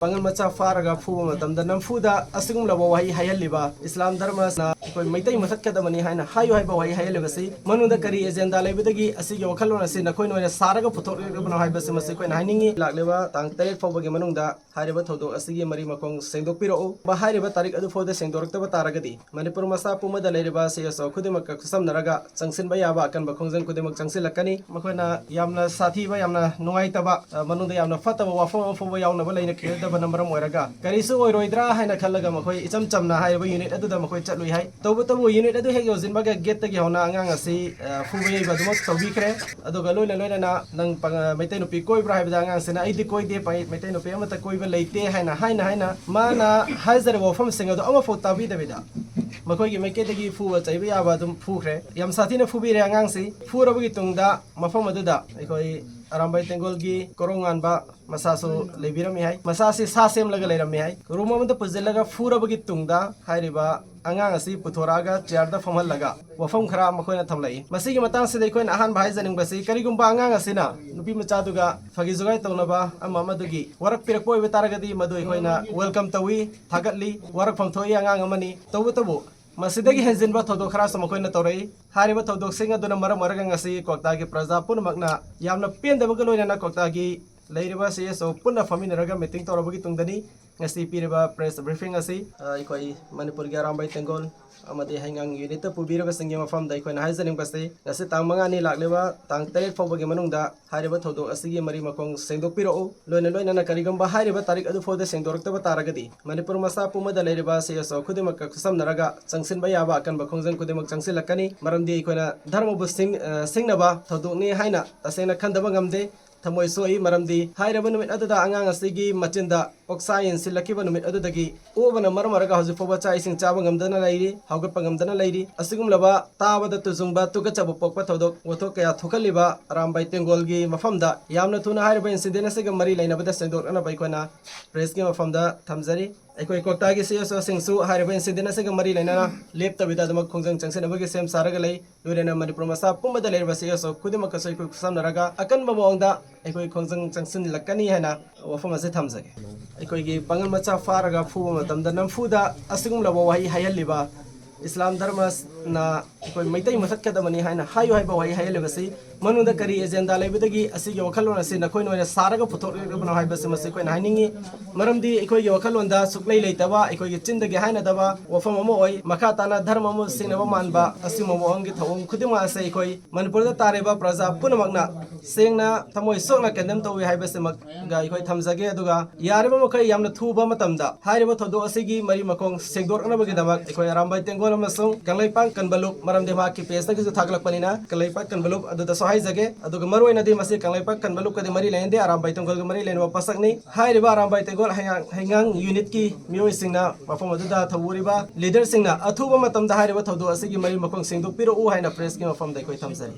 Pangan macha faraga fu matamda namfuda asingum laba wahi hayaliba Islam dharma na koi maitai mathat kadamani haina hayu haiba wahi hayaliba si manunda kari agenda laibidagi asigi wakhalona si nakoi noina saraga puthok bana haiba si masi koi nahiningi lakliba tang tarik fawbagi manungda hariba thodok asigi mari makong sengdokpiro ba hariba tarik adu fawda sengdoraktaba taragadi manipur masa pumada leiriba si aso khudimak samnaraga changsinba yaba akan bakhongjang khudimak changsilakani makoina yamna sathiba yamna nungaitaba manunda yamna fataba wafam fawba yauna ba leina kheda Namaram Waraga. Karisu or Roidra Hana Kalagamakoi, some Chamna high unit at the Makoi Chatui High. Tobotabu unit at the Hegos in Baga get the Gihona si Fuwe Badmos Tobicre, Adogalo Lena Nang Meteno Pico Brahidang Sena Idikoi de Meteno Piamata Koiva Late Hana Hina Mana Hazard from Singer the Omafo Tabi Davida. Makoi make the Fu Tabia Badum Fukre, Yam Satina Fubi Rangansi, Furabitunda, Mafamadada, Ekoi. Arambai Tengool gi korongan ba masaso lebirami hai masasi sasem laga lerami hai ruma manda puzilaga fura bagi tungda hairiba angang asi puthoraga chairda famal laga wafam khara makoina thamlai masigi matang se dekoin ahan bhai janing basi karigumba angang asina nupi machaduga phagi jogai tawnaba amadugi warak pirakoi betaragadi madu ekoina welcome tawi thagatli warak famthoi angang amani tawu Masidagi Henzin Batho Kras Makoina Torei, Hariba Todok Singer Donamara Maragangasi, Koktagi Praza Punamagna, Yamna Pin the Bagaloina Koktagi, Lady Basis of Puna Faminaga meeting Torabagi Tungdani, Nasi Piriba press briefing asi, Ikoi Manipur Arambai Tengool, Amadi Hangang Unit Pubira singing from the Ikon Heisening Basti, Nasi Tamangani Lakliba, Tang Tarik Fobagimanunda, Hariba Todo Asigi Mari Makong Sengdokpiro, Loina Karigamba Hariba Tarik Adu for the Sengdoraktaba Taragadi, Manipur Masa Puma the Lady Basis of Kudimak Sam Naraga, Changsin Bayaba, and Bakhongjang Kudimak Changsilakani, Marandi Ikona, Dharma Busting, Singnaba, Toduni Haina, Asena Kandabangamde. Thamoi soi maramdi hairaba numit adada angang asigi machinda oxai silakiba numit adudagi ubana marmaraga hoju foba chai sing chaba ngamdana lairi haugatpa ngamdana lairi asigum laba tabada tuzungba tugachabu pokpa thodok wothok kaya thukaliba Arambai Tengool gi mafamda yamna thuna hairaba incident asiga mari lainabada sendor ana baikona press gi mafamda thamjari Ekoi Koktagi Sios Singsu Hariba incident asiga mari lainana lepta bidadama khongjang changsinabagi sem saraga lei lurena manipur masa pumada lerba sios kudima kasoi ku samnaraga akan mamongda ekoi khongjang changsin lakani hana wafam ase thamjage ekoi gi pangal macha faraga fu matamda namfuda asigum laba wahi hayaliba Islam dharma na ekoi maitai mathat kadamani haina hayu haiba wahi hayaliba si manunda kari agenda laibidagi asigi wakhalona si nakoi noina saraga puthok bana haiba si masi koi nahiningi maramdi ekoi gi wakhalonda suklei leitaba ekoi gi chindagi haina daba wafam amo oi makha tana dharma mo sinaba manba asimo mo angi thawung khudima ase ekoi manipur da tareba praja punamagna sengna thamoi sokna kendam tawi haiba si mak ga ekoi thamjage aduga yareba makai yamna thuba matamda hairiba thodo asigi mari makong sengdor ana bagi damak ekoi Arambai Tengool amasung kanglaipan kanbaluk maramdi ma ki pes na kisu thaglakpanina kanglaipan kanbaluk adu da sohai jage aduga maroina di masi kanglaipan kanbaluk kadi mari lainde Arambai Tengool ga mari lainwa pasakni hairiba Arambai Tengool hangang unit ki mioi singna mafam adu da thawuriba leader singna athuba matamda hairiba thodo asigi mari makong sengdokpiro u haina press ki mafam da ekoi thamjari